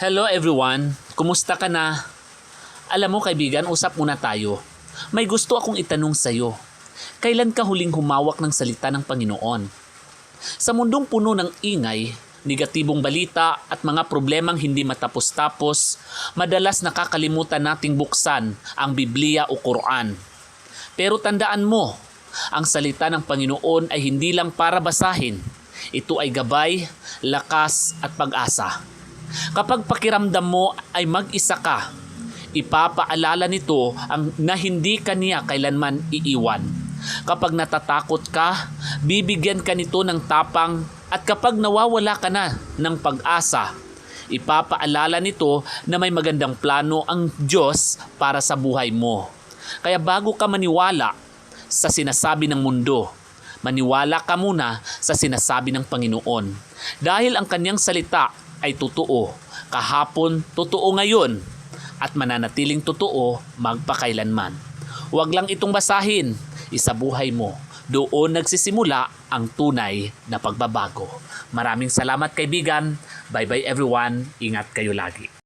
Hello everyone, kumusta ka na? Alam mo kaibigan, usap muna tayo. May gusto akong itanong sa'yo. Kailan ka huling humawak ng salita ng Panginoon? Sa mundong puno ng ingay, negatibong balita at mga problemang hindi matapos-tapos, madalas nakakalimutan nating buksan ang Biblia o Quran. Pero tandaan mo, ang salita ng Panginoon ay hindi lang para basahin. Ito ay gabay, lakas at pag-asa. Kapag pakiramdam mo ay mag-isa ka, ipapaalala nito na hindi ka niya kailanman iiwan. Kapag natatakot ka, bibigyan ka nito ng tapang, at kapag nawawala ka na ng pag-asa, ipapaalala nito na may magandang plano ang Diyos para sa buhay mo. Kaya bago ka maniwala sa sinasabi ng mundo, maniwala ka muna sa sinasabi ng Panginoon. Dahil ang kanyang salita ay totoo, kahapon, totoo ngayon, at mananatiling totoo magpakailanman. Huwag lang itong basahin, isabuhay mo. Doon nagsisimula ang tunay na pagbabago. Maraming salamat kaibigan. Bye-bye everyone. Ingat kayo lagi.